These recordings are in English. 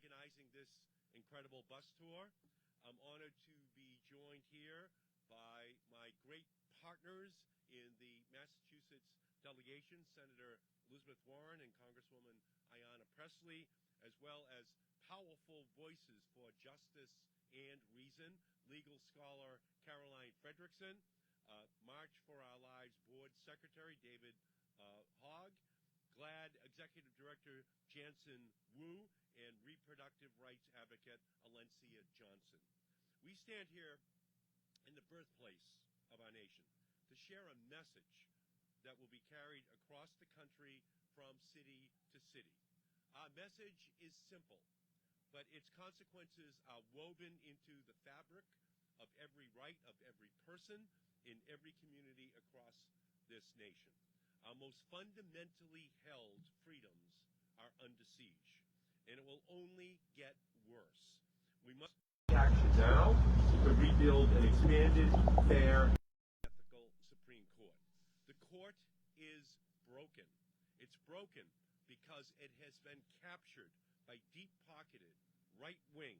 organizing this incredible bus tour. I'm honored to be joined here by my great partners in the Massachusetts delegation, Senator Elizabeth Warren and Congresswoman Ayanna Pressley, as well as powerful voices for justice and reason, legal scholar Caroline Frederickson, March for Our Lives Board Secretary David Hogg, GLAD Executive Director Jansen Wu, and reproductive rights advocate Alencia Johnson. We stand here in the birthplace of our nation to share a message that will be carried across the country from city to city. Our message is simple, but its consequences are woven into the fabric of every right of every person in every community across this nation. Our most fundamentally held freedoms are under siege, and it will only get worse. We must take action now to rebuild an expanded, fair, ethical Supreme Court. The court is broken. It's broken because it has been captured by deep-pocketed, right-wing,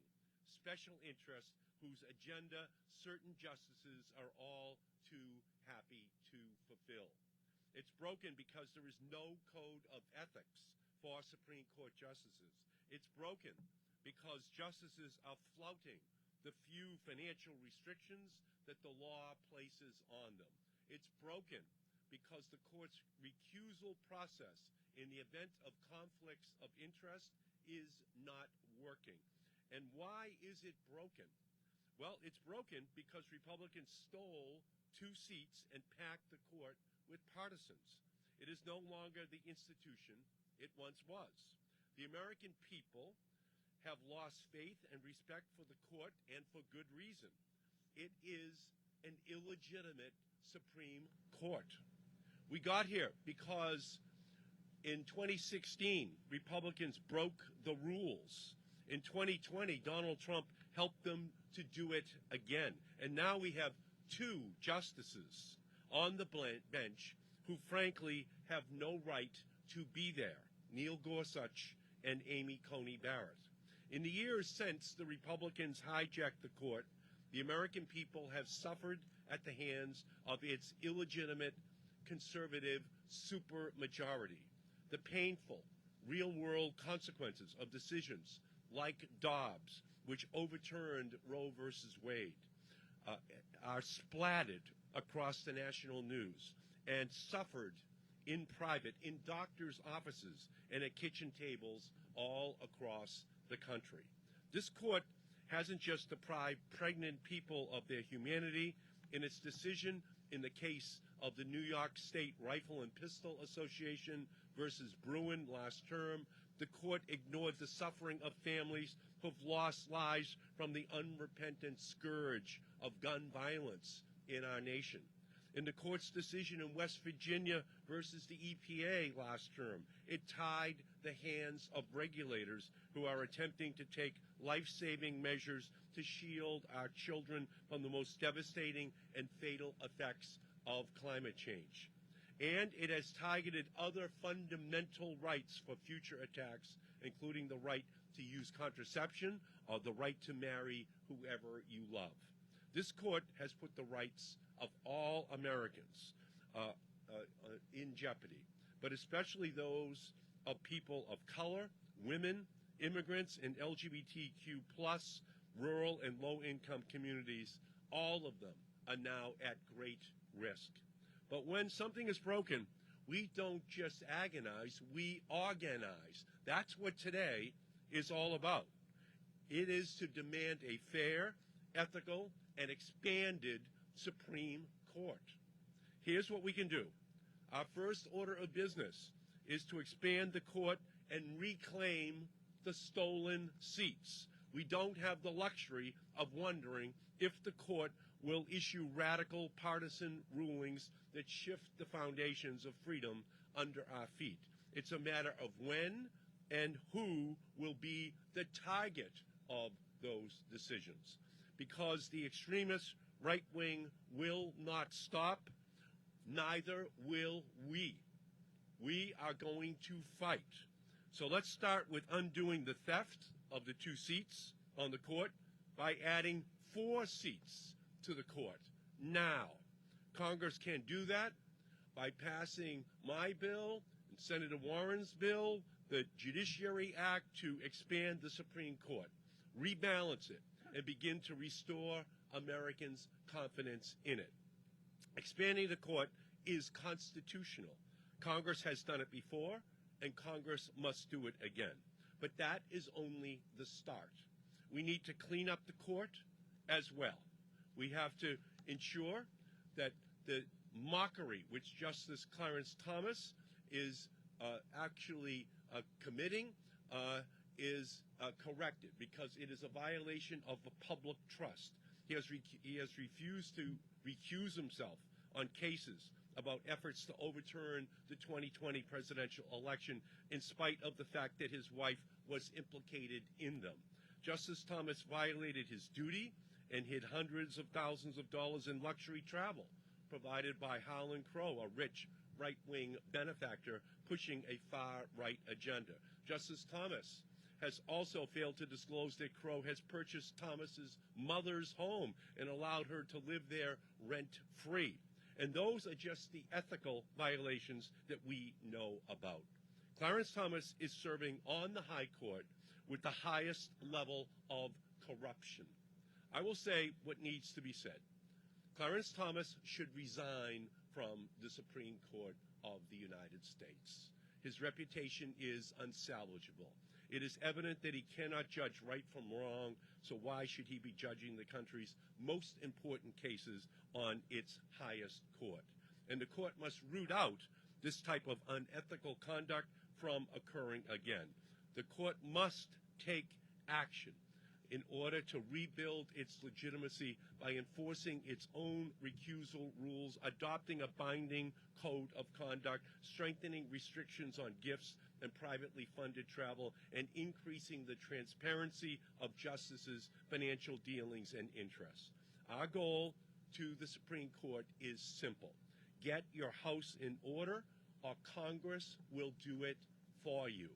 special interests whose agenda certain justices are all too happy to fulfill. It's broken because there is no code of ethics for Supreme Court justices. It's broken because justices are flouting the few financial restrictions that the law places on them. It's broken because the court's recusal process in the event of conflicts of interest is not working. And why is it broken? Well, it's broken because Republicans stole 2 seats and packed the court with partisans. It is no longer the institution it once was. The American people have lost faith and respect for the court, and for good reason. It is an illegitimate Supreme Court. We got here because in 2016, Republicans broke the rules. In 2020, Donald Trump helped them to do it again. And now we have 2 justices on the bench who frankly have no right to be there, Neil Gorsuch and Amy Coney Barrett. In the years since the Republicans hijacked the court, the American people have suffered at the hands of its illegitimate conservative supermajority. The painful, real-world consequences of decisions like Dobbs, which overturned Roe versus Wade, are splattered across the national news and suffered in private, in doctors' offices, and at kitchen tables all across the country. This court hasn't just deprived pregnant people of their humanity. In its decision in the case of the New York State Rifle and Pistol Association versus Bruin last term, the court ignored the suffering of families who've lost lives from the unrepentant scourge of gun violence in our nation. In the court's decision in West Virginia versus the EPA last term, it tied the hands of regulators who are attempting to take life-saving measures to shield our children from the most devastating and fatal effects of climate change. And it has targeted other fundamental rights for future attacks, including the right to use contraception or the right to marry whoever you love. This court has put the rights of all Americans in jeopardy, but especially those of people of color, women, immigrants, and LGBTQ plus rural and low-income communities. All of them are now at great risk. But when something is broken, we don't just agonize, we organize. That's what today is all about. It is to demand a fair, ethical, and expanded Supreme Court. Here's what we can do. Our first order of business is to expand the court and reclaim the stolen seats. We don't have the luxury of wondering if the court will issue radical partisan rulings that shift the foundations of freedom under our feet. It's a matter of when and who will be the target of those decisions. Because the extremist right wing will not stop, neither will we. We are going to fight. So let's start with undoing the theft of the 2 seats on the court by adding 4 seats to the court. Now, Congress can do that by passing my bill and Senator Warren's bill, the Judiciary Act, to expand the Supreme Court, rebalance it, and begin to restore Americans' confidence in it. Expanding the court is constitutional. Congress has done it before, and Congress must do it again. But that is only the start. We need to clean up the court as well. We have to ensure that the mockery which Justice Clarence Thomas is actually committing is corrected, because it is a violation of the public trust. He has refused to recuse himself on cases about efforts to overturn the 2020 presidential election, in spite of the fact that his wife was implicated in them. Justice Thomas violated his duty and hid hundreds of thousands of dollars in luxury travel provided by Harlan Crow, a rich right-wing benefactor pushing a far-right agenda. Justice Thomas has also failed to disclose that Crow has purchased Thomas's mother's home and allowed her to live there rent-free. And those are just the ethical violations that we know about. Clarence Thomas is serving on the High Court with the highest level of corruption. I will say what needs to be said. Clarence Thomas should resign from the Supreme Court of the United States. His reputation is unsalvageable. It is evident that he cannot judge right from wrong, so why should he be judging the country's most important cases on its highest court? And the court must root out this type of unethical conduct from occurring again. The court must take action in order to rebuild its legitimacy by enforcing its own recusal rules, adopting a binding code of conduct, strengthening restrictions on gifts and privately funded travel, and increasing the transparency of justices' financial dealings and interests. Our goal to the Supreme Court is simple. Get your house in order, or Congress will do it for you.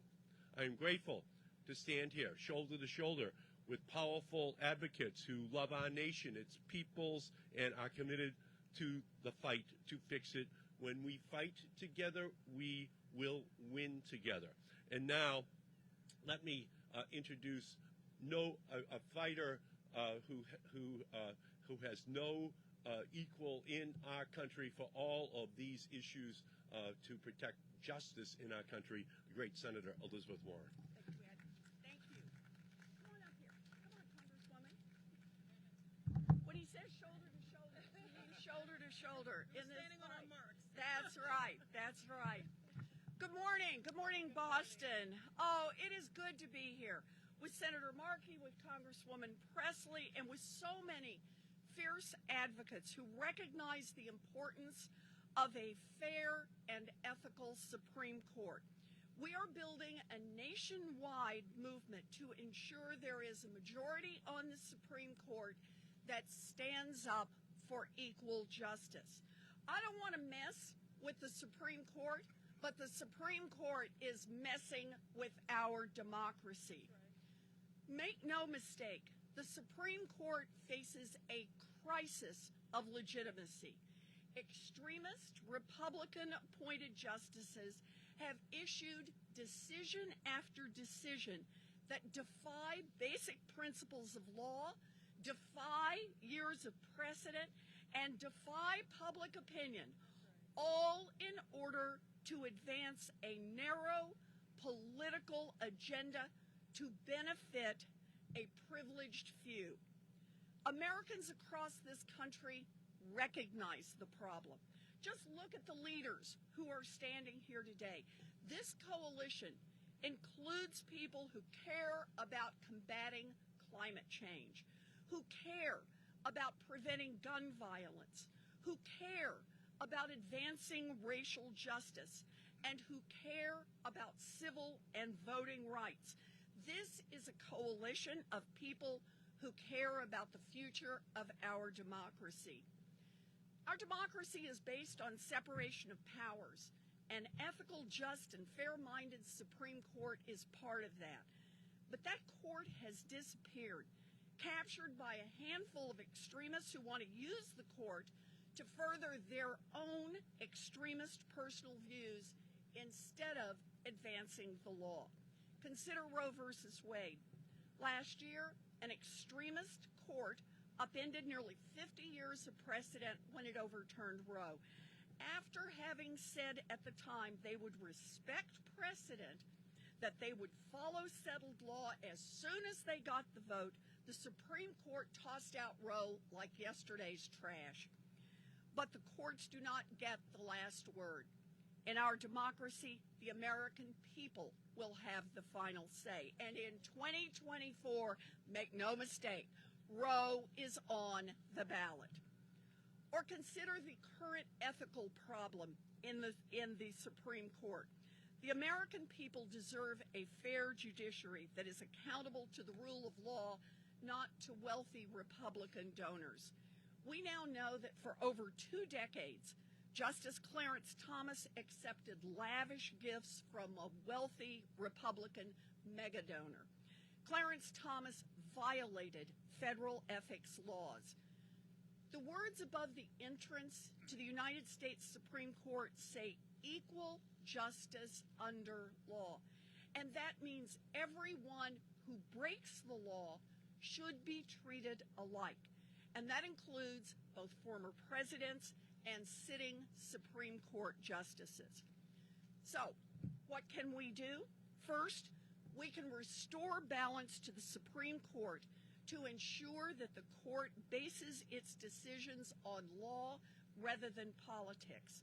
I am grateful to stand here, shoulder to shoulder, with powerful advocates who love our nation, its peoples, and are committed to the fight to fix it. When we fight together, we will win together. And now, let me introduce a fighter who has no equal in our country for all of these issues to protect justice in our country, the great Senator Elizabeth Warren. Thank you. Come on up here. Come on, Congresswoman. When he says shoulder to shoulder, he means shoulder to shoulder. We're standing on our marks. That's right. That's right. Good morning. Good morning, Boston. Oh, it is good to be here with Senator Markey, with Congresswoman Pressley, and with so many fierce advocates who recognize the importance of a fair and ethical Supreme Court. We are building a nationwide movement to ensure there is a majority on the Supreme Court that stands up for equal justice. I don't want to mess with the Supreme Court, but the Supreme Court is messing with our democracy. Make no mistake, the Supreme Court faces a crisis of legitimacy. Extremist, Republican-appointed justices have issued decision after decision that defy basic principles of law, defy years of precedent, and defy public opinion, all in order to advance a narrow political agenda to benefit a privileged few. Americans across this country recognize the problem. Just look at the leaders who are standing here today. This coalition includes people who care about combating climate change, who care about preventing gun violence, who care about advancing racial justice, and who care about civil and voting rights. This is a coalition of people who care about the future of our democracy. Our democracy is based on separation of powers. An ethical, just, and fair-minded Supreme Court is part of that. But that court has disappeared, captured by a handful of extremists who want to use the court to further their own extremist personal views instead of advancing the law. Consider Roe versus Wade. Last year, an extremist court upended nearly 50 years of precedent when it overturned Roe. After having said at the time they would respect precedent, that they would follow settled law as soon as they got the vote, the Supreme Court tossed out Roe like yesterday's trash. But the courts do not get the last word. In our democracy, the American people will have the final say. And in 2024, make no mistake, Roe is on the ballot. Or consider the current ethical problem in the Supreme Court. The American people deserve a fair judiciary that is accountable to the rule of law, not to wealthy Republican donors. We now know that for over 2 decades, Justice Clarence Thomas accepted lavish gifts from a wealthy Republican megadonor. Clarence Thomas violated federal ethics laws. The words above the entrance to the United States Supreme Court say equal justice under law. And that means everyone who breaks the law should be treated alike. And that includes both former presidents and sitting Supreme Court justices. So, what can we do? First, we can restore balance to the Supreme Court to ensure that the court bases its decisions on law rather than politics.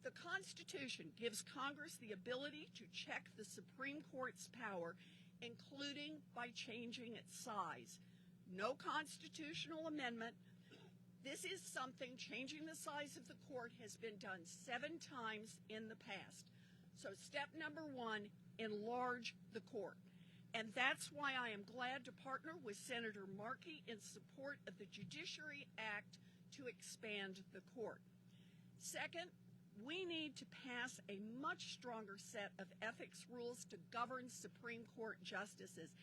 The Constitution gives Congress the ability to check the Supreme Court's power, including by changing its size. No constitutional amendment. This is something, changing the size of the court has been done 7 times in the past. So step number 1, enlarge the court. And that's why I am glad to partner with Senator Markey in support of the Judiciary Act to expand the court. Second, we need to pass a much stronger set of ethics rules to govern Supreme Court justices.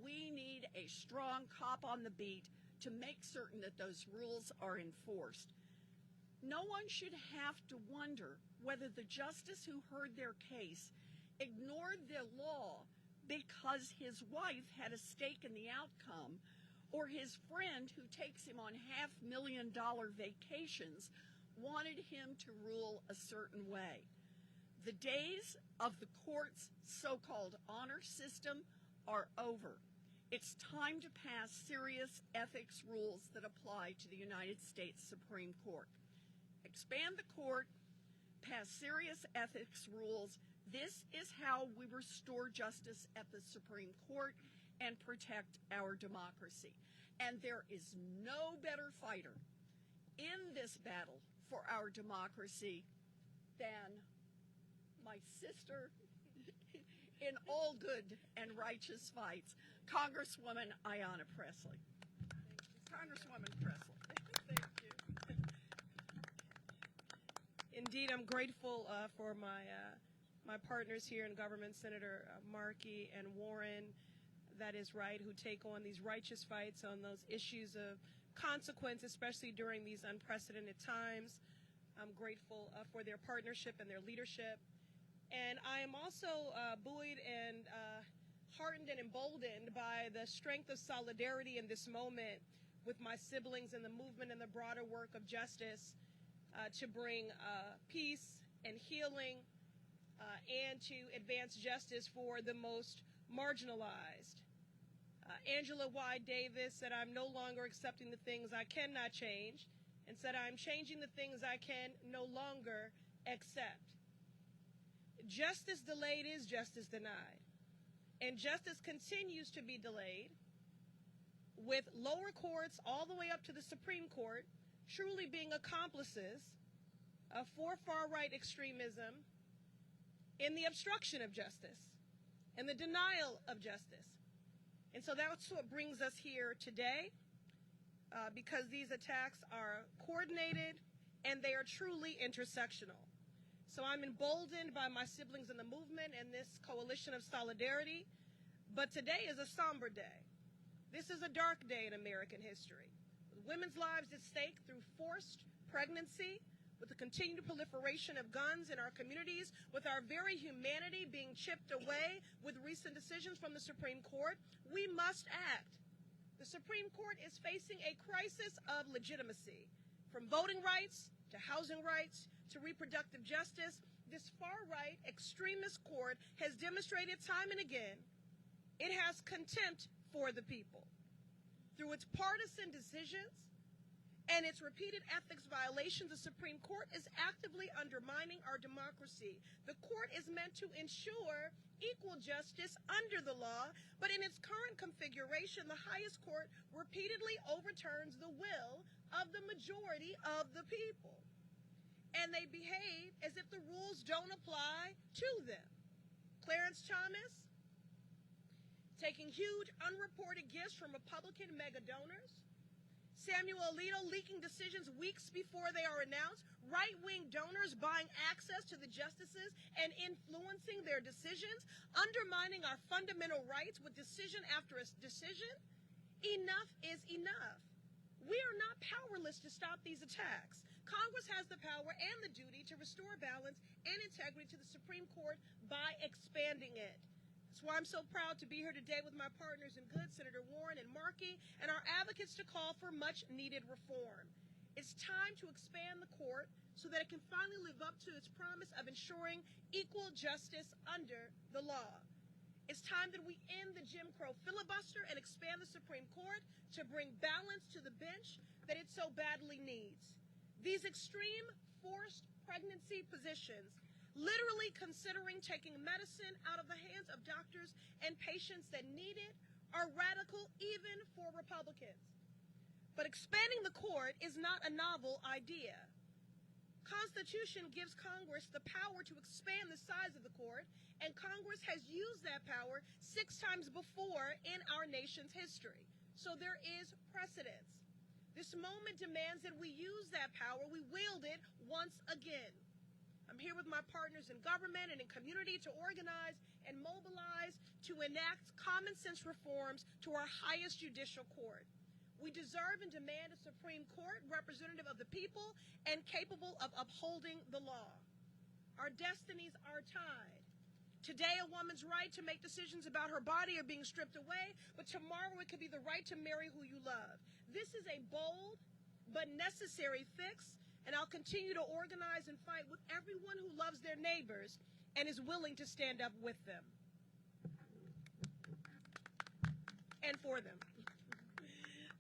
We need a strong cop on the beat to make certain that those rules are enforced. No one should have to wonder whether the justice who heard their case ignored the law because his wife had a stake in the outcome, or his friend who takes him on $500,000 vacations wanted him to rule a certain way. The days of the court's so-called honor system are over. It's time to pass serious ethics rules that apply to the United States Supreme Court. Expand the court, pass serious ethics rules. This is how we restore justice at the Supreme Court and protect our democracy. And there is no better fighter in this battle for our democracy than my sister in all good and righteous fights, Congresswoman Ayanna Pressley. Congresswoman Pressley. Thank you. Indeed, I'm grateful for my partners here in government, Senator Markey and Warren, that is right, who take on these righteous fights on those issues of consequence, especially during these unprecedented times. I'm grateful for their partnership and their leadership. And I am also buoyed and heartened and emboldened by the strength of solidarity in this moment with my siblings in the movement and the broader work of justice to bring peace and healing and to advance justice for the most marginalized. Angela Y. Davis said, "I'm no longer accepting the things I cannot change," and said, "I'm changing the things I can no longer accept." Justice delayed is justice denied. And justice continues to be delayed, with lower courts all the way up to the Supreme Court truly being accomplices for far-right extremism in the obstruction of justice and the denial of justice. And so that's what brings us here today, because these attacks are coordinated and they are truly intersectional. So I'm emboldened by my siblings in the movement and this coalition of solidarity But today is a somber day. This is a dark day in American history. With women's lives at stake through forced pregnancy, with the continued proliferation of guns in our communities, with our very humanity being chipped away with recent decisions from the Supreme Court, we must act. The Supreme Court is facing a crisis of legitimacy. From voting rights to housing rights to reproductive justice, this far-right extremist court has demonstrated time and again it has contempt for the people. Through its partisan decisions and its repeated ethics violations, the Supreme Court is actively undermining our democracy. The court is meant to ensure equal justice under the law, but in its current configuration, the highest court repeatedly overturns the will of the majority of the people. And they behave as if the rules don't apply to them. Clarence Thomas, taking huge unreported gifts from Republican mega donors. Samuel Alito leaking decisions weeks before they are announced. Right-wing donors buying access to the justices and influencing their decisions, undermining our fundamental rights with decision after decision. Enough is enough. We are not powerless to stop these attacks. Congress has the power and the duty to restore balance and integrity to the Supreme Court by expanding it. That's why I'm so proud to be here today with my partners in good, Senator Warren and Markey, and our advocates to call for much-needed reform. It's time to expand the court so that it can finally live up to its promise of ensuring equal justice under the law. It's time that we end the Jim Crow filibuster and expand the Supreme Court to bring balance to the bench that it so badly needs. These extreme forced pregnancy positions, literally considering taking medicine out of the hands of doctors and patients that need it, are radical even for Republicans. But expanding the court is not a novel idea. Constitution gives Congress the power to expand the size of the court, and Congress has used that power 6 times before in our nation's history. So there is precedence. This moment demands that we use that power, we wield it once again. I'm here with my partners in government and in community to organize and mobilize to enact common sense reforms to our highest judicial court. We deserve and demand a Supreme Court representative of the people and capable of upholding the law. Our destinies are tied. Today, a woman's right to make decisions about her body are being stripped away, but tomorrow it could be the right to marry who you love. This is a bold but necessary fix, and I'll continue to organize and fight with everyone who loves their neighbors and is willing to stand up with them and for them.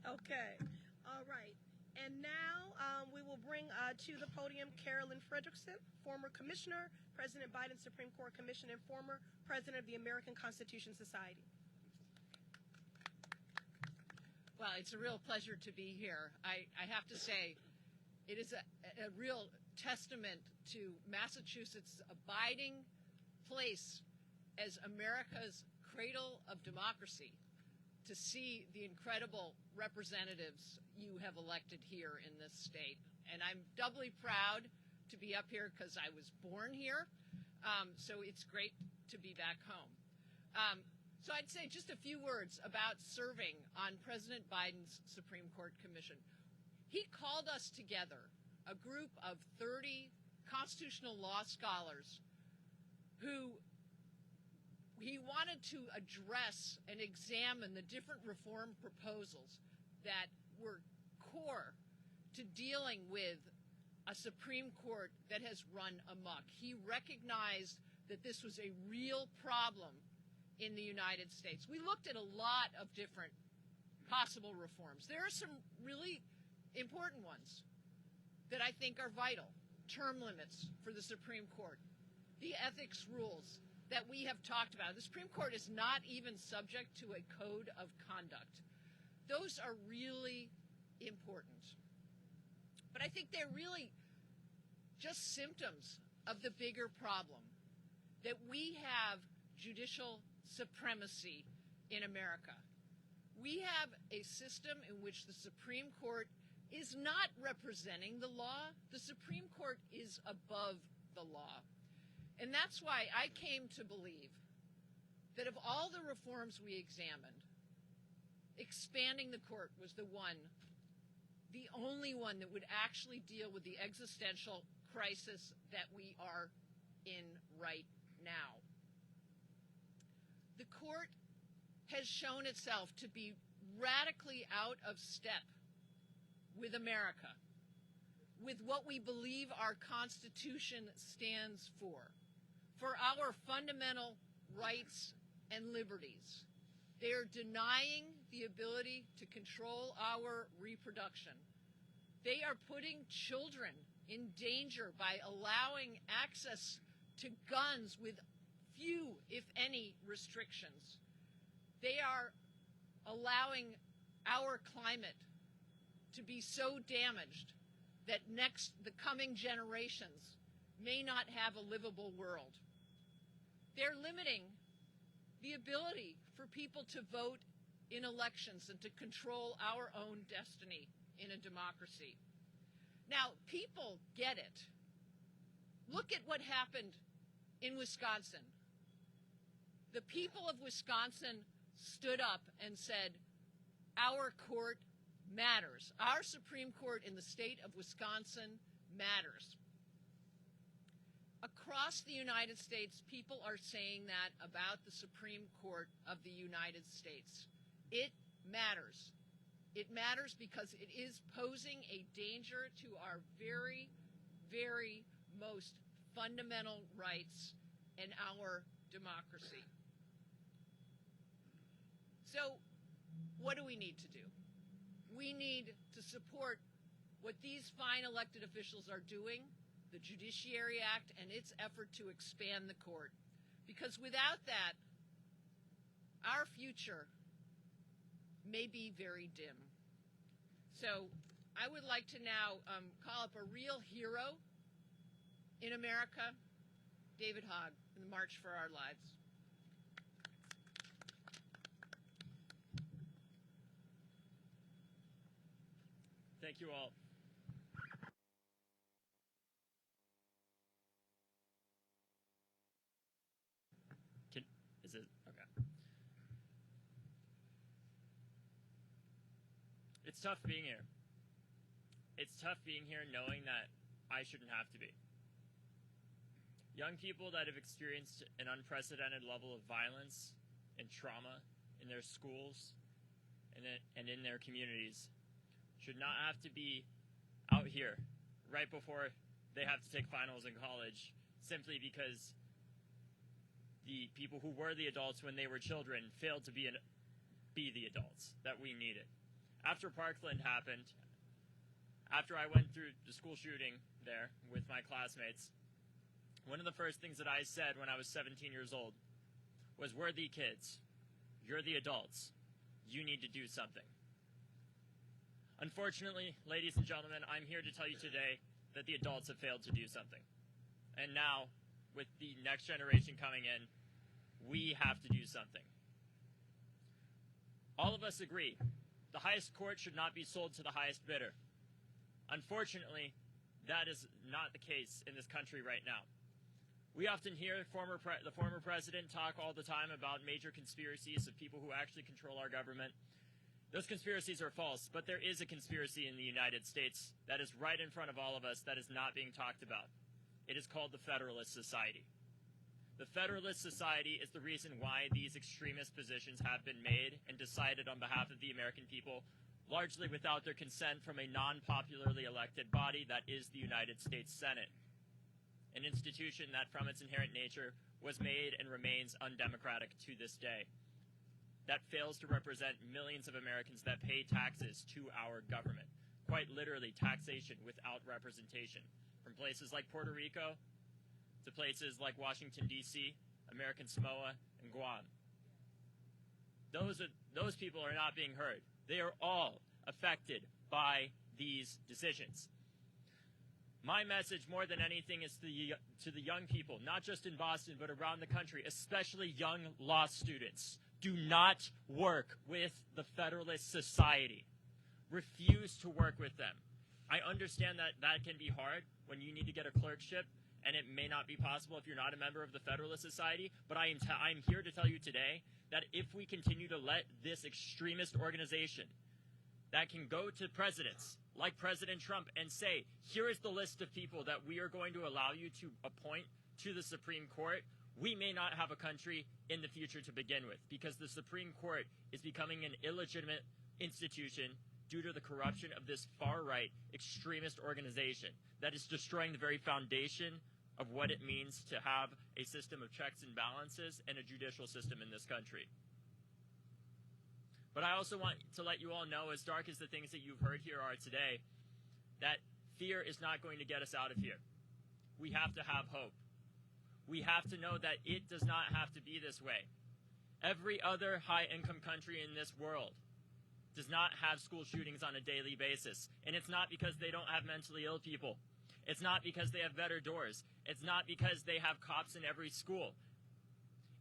Okay, all right. And now we will bring to the podium Carolyn Fredrickson, former commissioner, President Biden's Supreme Court Commission, and former president of the American Constitution Society. Well, it's a real pleasure to be here. I have to say, it is a real testament to Massachusetts' abiding place as America's cradle of democracy to see the incredible representatives you have elected here in this state. And I'm doubly proud to be up here because I was born here. So it's great to be back home. So I'd say just a few words about serving on President Biden's Supreme Court Commission. He called us together, a group of 30 constitutional law scholars who he wanted to address and examine the different reform proposals that were core to dealing with a Supreme Court that has run amok. He recognized that this was a real problem in the United States. We looked at a lot of different possible reforms. There are some really important ones that I think are vital. Term limits for the Supreme Court, the ethics rules that we have talked about. The Supreme Court is not even subject to a code of conduct. Those are really important. But I think they're really just symptoms of the bigger problem, that we have judicial supremacy in America. We have a system in which the Supreme Court is not representing the law. The Supreme Court is above the law. And that's why I came to believe that of all the reforms we examined, expanding the court was the only one that would actually deal with the existential crisis that we are in right now. The court has shown itself to be radically out of step with America, with what we believe our Constitution stands for our fundamental rights and liberties. They are denying the ability to control our reproduction. They are putting children in danger by allowing access to guns with few, if any, restrictions. They are allowing our climate to be so damaged that the coming generations may not have a livable world. They're limiting the ability for people to vote in elections and to control our own destiny in a democracy. Now, people get it. Look at what happened in Wisconsin. The people of Wisconsin stood up and said, our court matters. Our Supreme Court in the state of Wisconsin matters. Across the United States, people are saying that about the Supreme Court of the United States. It matters. It matters because it is posing a danger to our very, very most fundamental rights and our democracy. So, what do we need to do? We need to support what these fine elected officials are doing, the Judiciary Act and its effort to expand the court. Because without that, our future may be very dim. So I would like to now call up a real hero in America, David Hogg, in the March for Our Lives. Thank you all. Is it okay? It's tough being here. It's tough being here knowing that I shouldn't have to be. Young people that have experienced an unprecedented level of violence and trauma in their schools and in their communities should not have to be out here right before they have to take finals in college simply because the people who were the adults when they were children failed to be the adults that we needed. After Parkland happened, after I went through the school shooting there with my classmates, one of the first things that I said when I was 17 years old was, "We're the kids. You're the adults. You need to do something." Unfortunately, ladies and gentlemen, I'm here to tell you today that the adults have failed to do something. And now, with the next generation coming in, we have to do something. All of us agree, the highest court should not be sold to the highest bidder. Unfortunately, that is not the case in this country right now. We often hear the former president talk all the time about major conspiracies of people who actually control our government. Those conspiracies are false, but there is a conspiracy in the United States that is right in front of all of us that is not being talked about. It is called the Federalist Society. The Federalist Society is the reason why these extremist positions have been made and decided on behalf of the American people, largely without their consent from a non-popularly elected body that is the United States Senate, an institution that from its inherent nature was made and remains undemocratic to this day, that fails to represent millions of Americans that pay taxes to our government, quite literally taxation without representation. From places like Puerto Rico to places like Washington, D.C., American Samoa, and Guam. Those people are not being heard. They are all affected by these decisions. My message, more than anything, is to the young people, not just in Boston, but around the country, especially young law students. Do not work with the Federalist Society. Refuse to work with them. I understand that that can be hard when you need to get a clerkship and it may not be possible if you're not a member of the Federalist Society, but I'm here to tell you today that if we continue to let this extremist organization that can go to presidents like President Trump and say, here is the list of people that we are going to allow you to appoint to the Supreme Court, we may not have a country in the future to begin with, because the Supreme Court is becoming an illegitimate institution due to the corruption of this far-right extremist organization that is destroying the very foundation of what it means to have a system of checks and balances and a judicial system in this country. But I also want to let you all know, as dark as the things that you've heard here are today, that fear is not going to get us out of here. We have to have hope. We have to know that it does not have to be this way. Every other high-income country in this world does not have school shootings on a daily basis. And it's not because they don't have mentally ill people. It's not because they have better doors. It's not because they have cops in every school.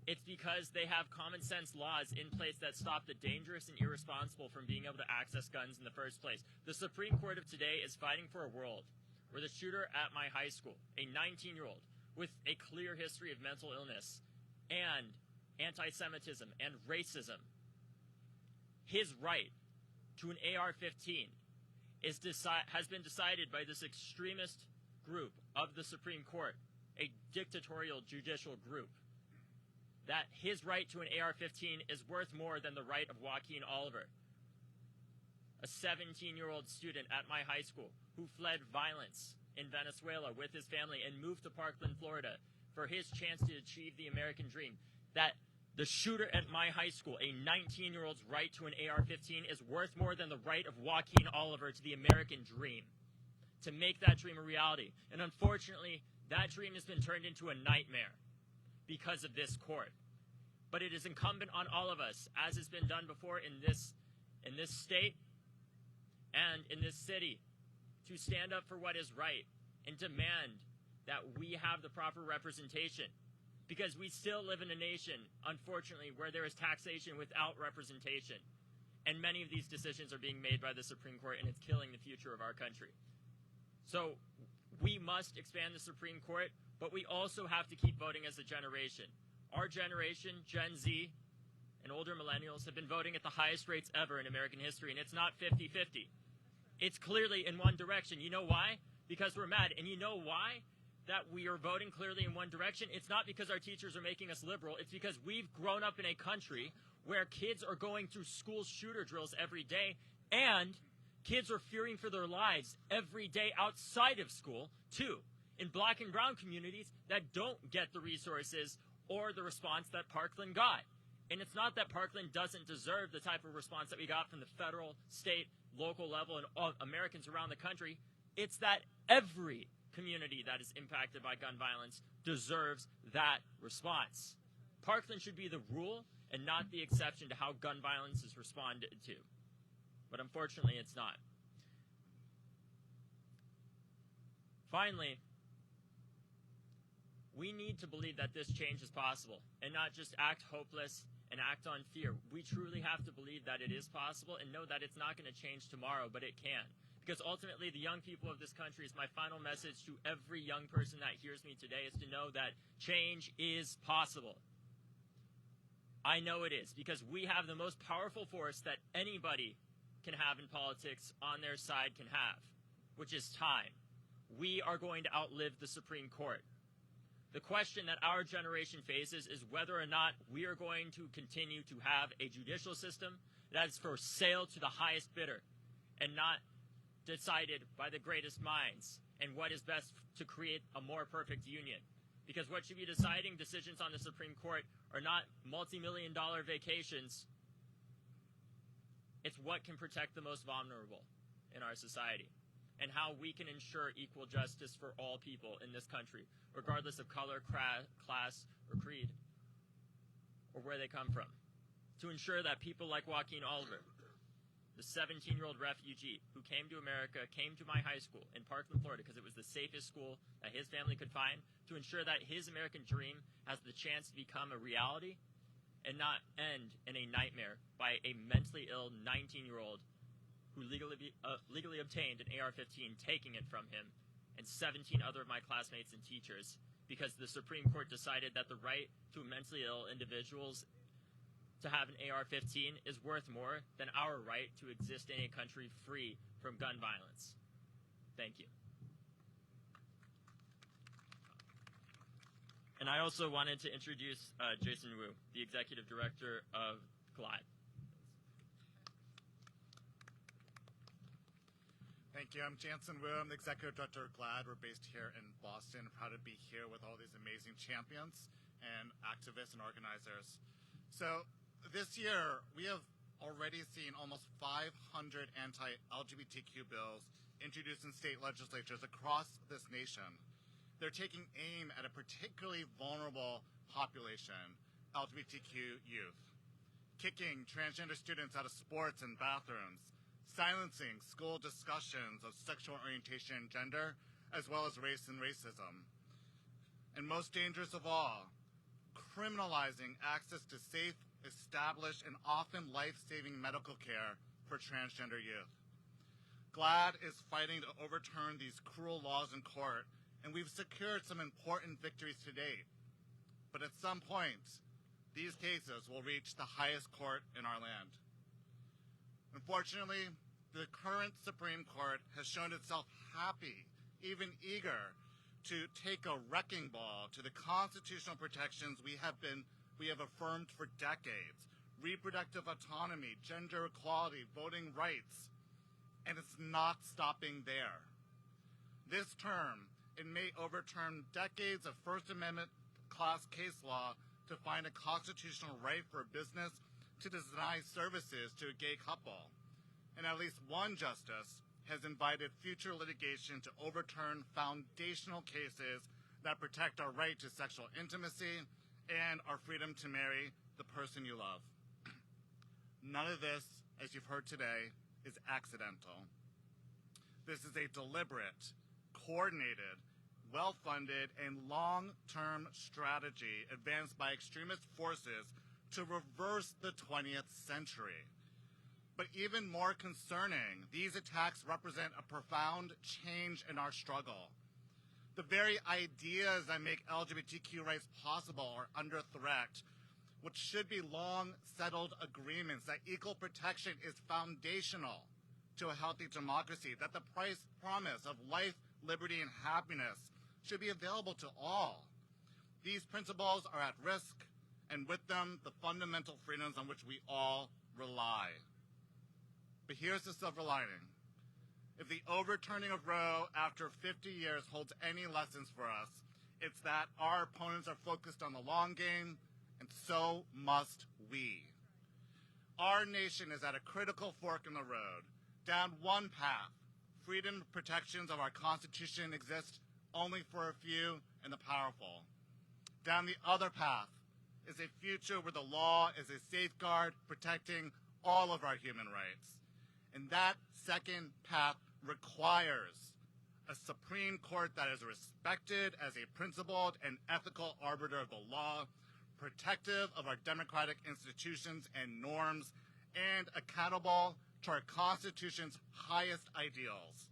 It's because they have common sense laws in place that stop the dangerous and irresponsible from being able to access guns in the first place. The Supreme Court of today is fighting for a world where the shooter at my high school, a 19-year-old with a clear history of mental illness and anti-Semitism and racism, his right to an AR-15 has been decided by this extremist group of the Supreme Court, a dictatorial judicial group, that his right to an AR-15 is worth more than the right of Joaquin Oliver, a 17-year-old student at my high school who fled violence in Venezuela with his family and moved to Parkland, Florida for his chance to achieve the American dream. That the shooter at my high school, a 19-year-old's right to an AR-15 is worth more than the right of Joaquin Oliver to the American dream, to make that dream a reality. And unfortunately, that dream has been turned into a nightmare because of this court. But it is incumbent on all of us, as has been done before in this state and in this city, to stand up for what is right and demand that we have the proper representation. Because we still live in a nation, unfortunately, where there is taxation without representation. And many of these decisions are being made by the Supreme Court, and it's killing the future of our country. So we must expand the Supreme Court, but we also have to keep voting as a generation. Our generation, Gen Z, and older millennials have been voting at the highest rates ever in American history, and it's not 50-50. It's clearly in one direction. You know why? Because we're mad. And you know why that we are voting clearly in one direction? It's not because our teachers are making us liberal. It's because we've grown up in a country where kids are going through school shooter drills every day, and kids are fearing for their lives every day outside of school, too, in black and brown communities that don't get the resources or the response that Parkland got. And it's not that Parkland doesn't deserve the type of response that we got from the federal, state, local level, and all Americans around the country. It's that every community that is impacted by gun violence deserves that response. Parkland should be the rule and not the exception to how gun violence is responded to. But unfortunately, it's not. Finally, we need to believe that this change is possible and not just act hopeless and act on fear. We truly have to believe that it is possible and know that it's not going to change tomorrow, but it can. Because ultimately, the young people of this country, is my final message to every young person that hears me today, is to know that change is possible. I know it is, because we have the most powerful force that anybody can have in politics on their side can have, which is time. We are going to outlive the Supreme Court. The question that our generation faces is whether or not we are going to continue to have a judicial system that is for sale to the highest bidder and not decided by the greatest minds and what is best to create a more perfect union. Because what should be deciding decisions on the Supreme Court are not multi-million-dollar vacations. It's what can protect the most vulnerable in our society and how we can ensure equal justice for all people in this country, regardless of color, class, or creed, or where they come from. To ensure that people like Joaquin Oliver, the 17-year-old refugee who came to America, came to my high school in Parkland, Florida, because it was the safest school that his family could find, to ensure that his American dream has the chance to become a reality and not end in a nightmare by a mentally ill 19-year-old who legally obtained an AR-15, taking it from him and 17 other of my classmates and teachers, because the Supreme Court decided that the right to mentally ill individuals to have an AR-15 is worth more than our right to exist in a country free from gun violence. Thank you. And I also wanted to introduce Jason Wu, the Executive Director of GLAD. Thank you. I'm Jansen Wu. I'm the Executive Director of GLAD. We're based here in Boston. Proud to be here with all these amazing champions and activists and organizers. So this year, we have already seen almost 500 anti-LGBTQ bills introduced in state legislatures across this nation. They're taking aim at a particularly vulnerable population, LGBTQ youth, kicking transgender students out of sports and bathrooms, silencing school discussions of sexual orientation and gender, as well as race and racism. And most dangerous of all, criminalizing access to safe, established, and often life-saving medical care for transgender youth. GLAD is fighting to overturn these cruel laws in court, and we've secured some important victories to date. But at some point, these cases will reach the highest court in our land. Unfortunately, the current Supreme Court has shown itself happy, even eager, to take a wrecking ball to the constitutional protections we have affirmed for decades: reproductive autonomy, gender equality, voting rights. And it's not stopping there. This term, it may overturn decades of First Amendment class case law to find a constitutional right for a business to deny services to a gay couple. And at least one justice has invited future litigation to overturn foundational cases that protect our right to sexual intimacy and our freedom to marry the person you love. None of this, as you've heard today, is accidental. This is a deliberate, coordinated, well-funded, and long-term strategy advanced by extremist forces to reverse the 20th century. But even more concerning, these attacks represent a profound change in our struggle. The very ideas that make LGBTQ rights possible are under threat, which should be long-settled agreements that equal protection is foundational to a healthy democracy, that the promise of life, liberty, and happiness should be available to all. These principles are at risk, and with them, the fundamental freedoms on which we all rely. But here's the silver lining. If the overturning of Roe after 50 years holds any lessons for us, it's that our opponents are focused on the long game, and so must we. Our nation is at a critical fork in the road. Down one path, freedom and protections of our Constitution exist only for a few and the powerful. Down the other path is a future where the law is a safeguard protecting all of our human rights. And that second path requires a Supreme Court that is respected as a principled and ethical arbiter of the law, protective of our democratic institutions and norms, and accountable to our Constitution's highest ideals.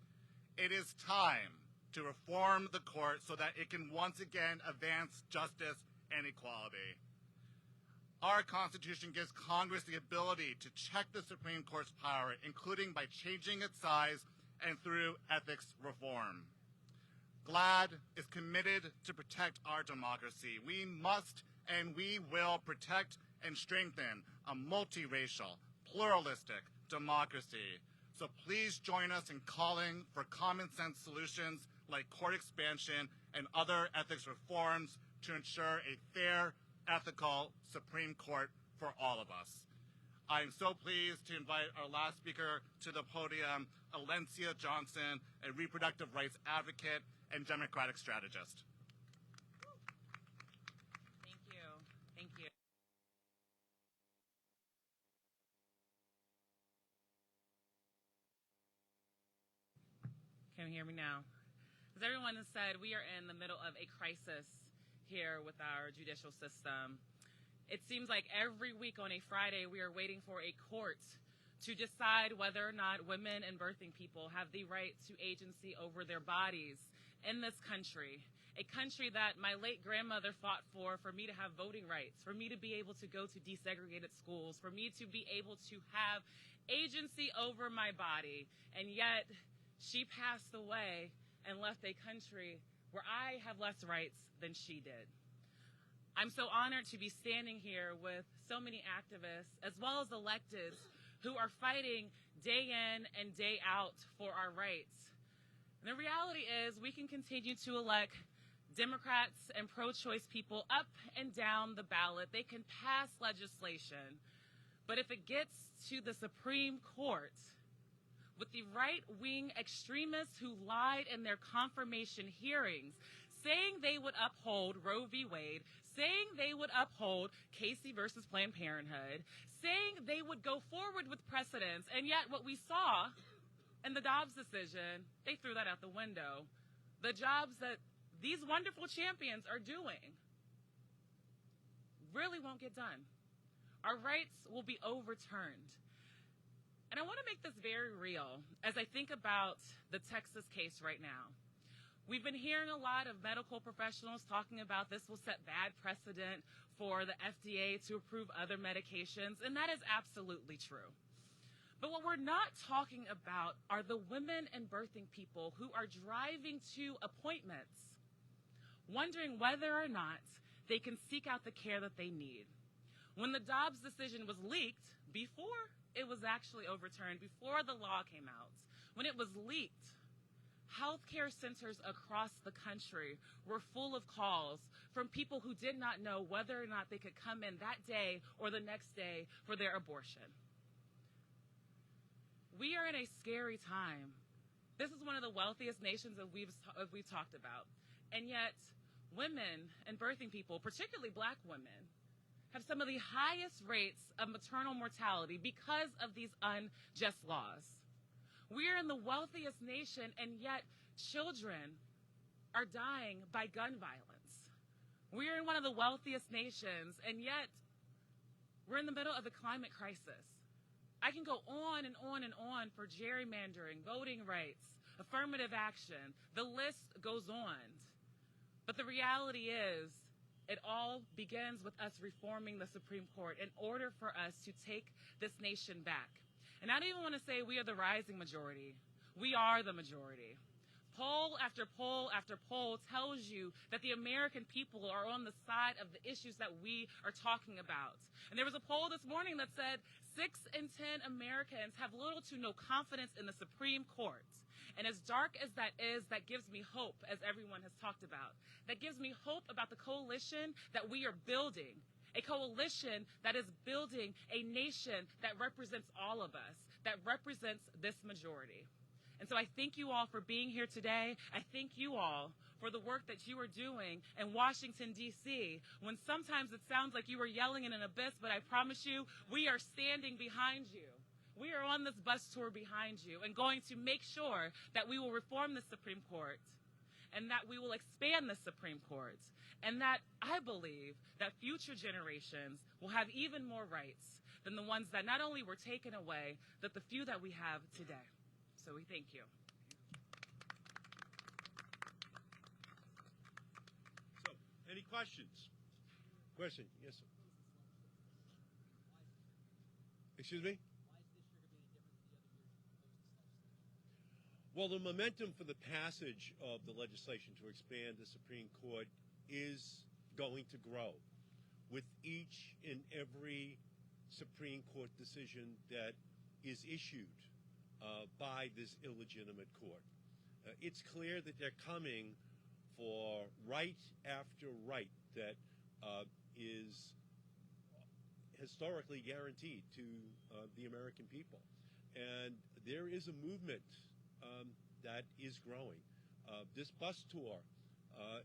It is time to reform the court so that it can once again advance justice and equality. Our Constitution gives Congress the ability to check the Supreme Court's power, including by changing its size and through ethics reform. GLAD is committed to protect our democracy. We must and we will protect and strengthen a multiracial, pluralistic democracy. So please join us in calling for common sense solutions like court expansion and other ethics reforms to ensure a fair, ethical Supreme Court for all of us. I am so pleased to invite our last speaker to the podium, Alencia Johnson, a reproductive rights advocate and democratic strategist. Thank you. Thank you. Can you hear me now? As everyone has said, we are in the middle of a crisis here with our judicial system. It seems like every week on a Friday, we are waiting for a court to decide whether or not women and birthing people have the right to agency over their bodies. in this country, a country that my late grandmother fought for me to have voting rights, for me to be able to go to desegregated schools, for me to be able to have agency over my body, and yet she passed away and left a country where I have less rights than she did. I'm so honored to be standing here with so many activists, as well as electeds, who are fighting day in and day out for our rights. And the reality is we can continue to elect Democrats and pro-choice people up and down the ballot. They can pass legislation. But if it gets to the Supreme Court, with the right-wing extremists who lied in their confirmation hearings, saying they would uphold Roe v. Wade, saying they would uphold Casey versus Planned Parenthood, saying they would go forward with precedents, and yet what we saw in the Dobbs decision, they threw that out the window. The jobs that these wonderful champions are doing really won't get done. Our rights will be overturned. And I want to make this very real as I think about the Texas case right now. We've been hearing a lot of medical professionals talking about this will set bad precedent for the FDA to approve other medications, and that is absolutely true. But what we're not talking about are the women and birthing people who are driving to appointments, wondering whether or not they can seek out the care that they need. When the Dobbs decision was leaked, before it was actually overturned, before the law came out, when it was leaked, healthcare centers across the country were full of calls from people who did not know whether or not they could come in that day or the next day for their abortion. We are in a scary time. This is one of the wealthiest nations that we've talked about. And yet, women and birthing people, particularly black women, have some of the highest rates of maternal mortality because of these unjust laws. We are in the wealthiest nation, and yet children are dying by gun violence. We are in one of the wealthiest nations, and yet we're in the middle of a climate crisis. I can go on and on and on for gerrymandering, voting rights, affirmative action. The list goes on. But the reality is, it all begins with us reforming the Supreme Court in order for us to take this nation back. And I don't even want to say we are the rising majority. We are the majority. Poll after poll after poll tells you that the American people are on the side of the issues that we are talking about. And there was a poll this morning that said 6 in 10 Americans have little to no confidence in the Supreme Court. And as dark as that is, that gives me hope, as everyone has talked about. That gives me hope about the coalition that we are building. A coalition that is building a nation that represents all of us, that represents this majority. And so I thank you all for being here today. I thank you all for the work that you are doing in Washington, D.C., when sometimes it sounds like you are yelling in an abyss, but I promise you, we are standing behind you. We are on this bus tour behind you and going to make sure that we will reform the Supreme Court and that we will expand the Supreme Court and that I believe that future generations will have even more rights than the ones that not only were taken away, but the few that we have today. So we thank you. So, any questions? Question? Yes, sir. Excuse me? Well, the momentum for the passage of the legislation to expand the Supreme Court is going to grow with each and every Supreme Court decision that is issued by this illegitimate court. It's clear that they're coming for right after right that is historically guaranteed to the American people. And there is a movement that is growing. This bus tour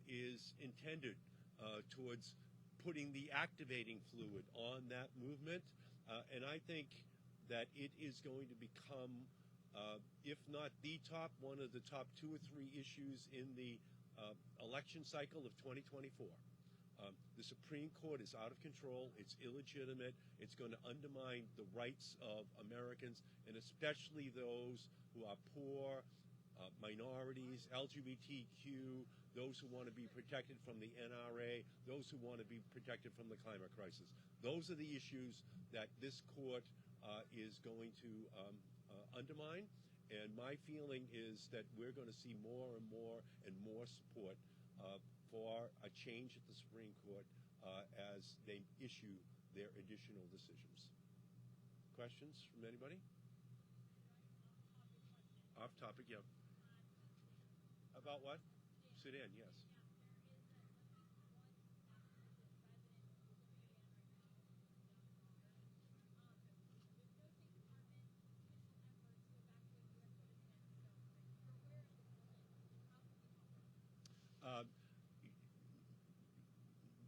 is intended towards putting the activating fluid on that movement, and I think that it is going to become, if not the top, one of the top 2 or 3 issues in the election cycle of 2024. The Supreme Court is out of control. It's illegitimate. It's going to undermine the rights of Americans, and especially those who are poor minorities, LGBTQ, those who want to be protected from the NRA, those who want to be protected from the climate crisis. Those are the issues that this court is going to undermine. And my feeling is that we're going to see more and more support for a change at the Supreme Court as they issue their additional decisions. Questions from anybody? Off topic, yeah. About what? Sudan, yes.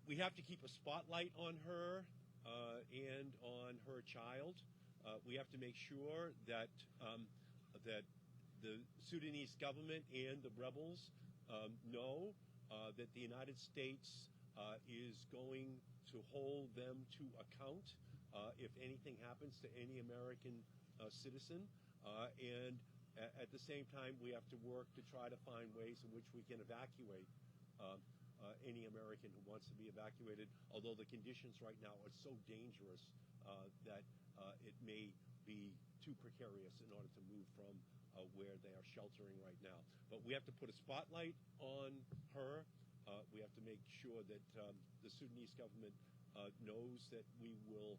We have to keep a spotlight on her and on her child. We have to make sure that that the Sudanese government and the rebels know that the United States is going to hold them to account if anything happens to any American citizen. And at the same time, we have to work to try to find ways in which we can evacuate any American who wants to be evacuated, although the conditions right now are so dangerous that it may be too precarious in order to move from where they are sheltering right now. But we have to put a spotlight on her. We have to make sure that the Sudanese government knows that we will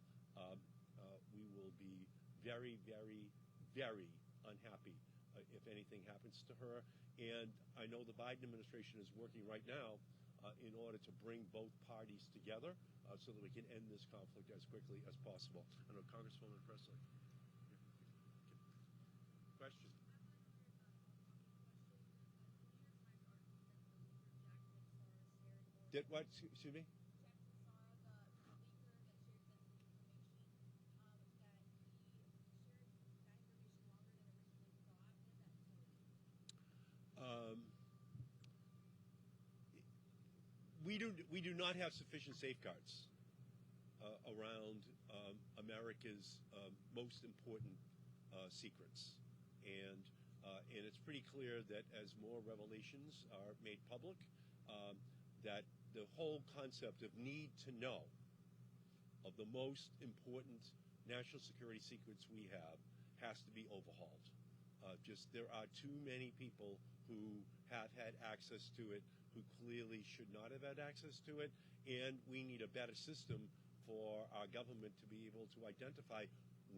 be very, very, very unhappy if anything happens to her. And I know the Biden administration is working right now in order to bring both parties together so that we can end this conflict as quickly as possible. I know Congresswoman Pressley. Question. Did what? Excuse me? We do not have sufficient safeguards around America's most important secrets, and it's pretty clear that as more revelations are made public, that the whole concept of need to know of the most important national security secrets we have has to be overhauled. There are too many people who have had access to it who clearly should not have had access to it, and we need a better system for our government to be able to identify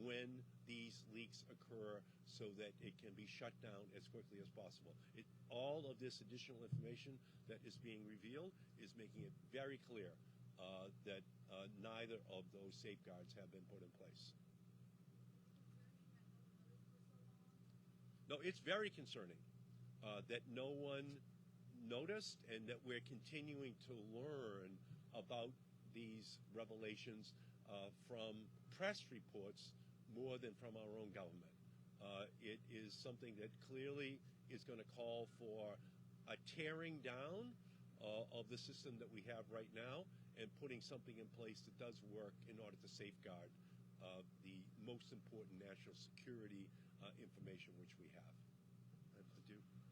when these leaks occur so that it can be shut down as quickly as possible. All of this additional information that is being revealed is making it very clear that neither of those safeguards have been put in place. No, it's very concerning that no one noticed, and that we're continuing to learn about these revelations from press reports more than from our own government. It is something that clearly is going to call for a tearing down of the system that we have right now and putting something in place that does work in order to safeguard the most important national security information which we have. I do. Yes.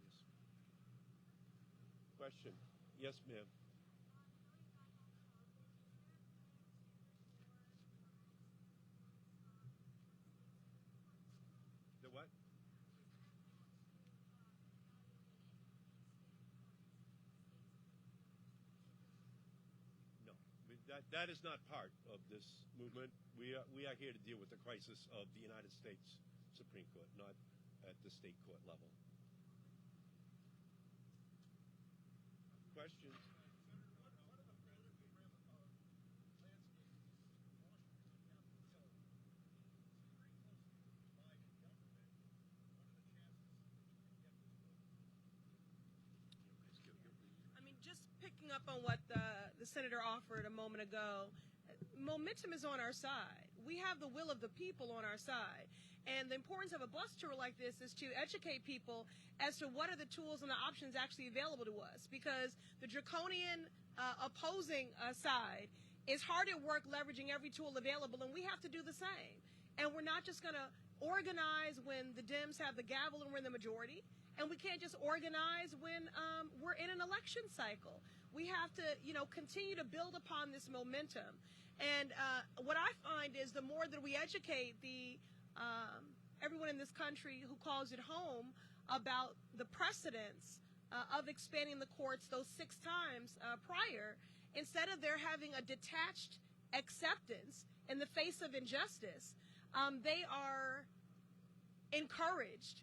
Question. Yes, ma'am. The what? No, that is not part of this movement. We are here to deal with the crisis of the United States Supreme Court, not at the state court level. Questions? I mean, just picking up on what the senator offered a moment ago, momentum is on our side. We have the will of the people on our side. And the importance of a bus tour like this is to educate people as to what are the tools and the options actually available to us. Because the draconian opposing side is hard at work leveraging every tool available, and we have to do the same. And we're not just going to organize when the Dems have the gavel and we're in the majority, and we can't just organize when we're in an election cycle. We have to, continue to build upon this momentum. And what I find is the more that we educate everyone in this country who calls it home about the precedents of expanding the courts those 6 times prior, instead of their having a detached acceptance in the face of injustice, they are encouraged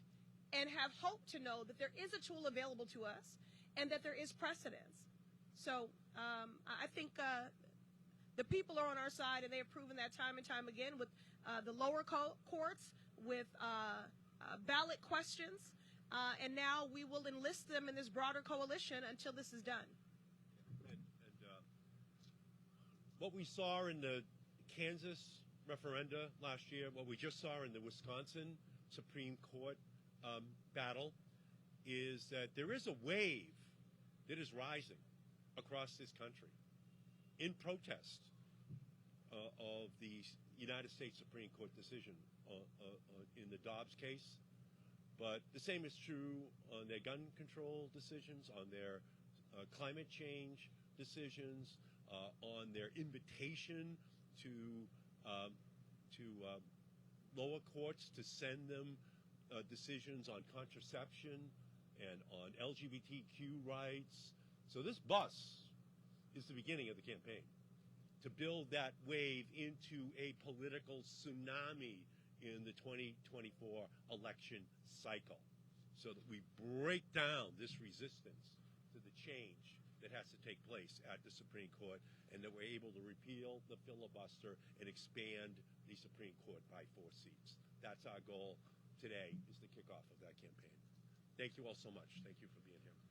and have hope to know that there is a tool available to us and that there is precedence. So I think the people are on our side, and they have proven that time and time again with the lower courts, with ballot questions, and now we will enlist them in this broader coalition until this is done. And what we saw in the Kansas referenda last year, what we just saw in the Wisconsin Supreme Court battle, is that there is a wave that is rising across this country in protest of the United States Supreme Court decision in the Dobbs case. But the same is true on their gun control decisions, on their climate change decisions, on their invitation to lower courts to send them decisions on contraception and on LGBTQ rights. So this bus is the beginning of the campaign to build that wave into a political tsunami in the 2024 election cycle, so that we break down this resistance to the change that has to take place at the Supreme Court, and that we're able to repeal the filibuster and expand the Supreme Court by 4 seats. That's our goal today, is the kickoff of that campaign. Thank you all so much. Thank you for being here.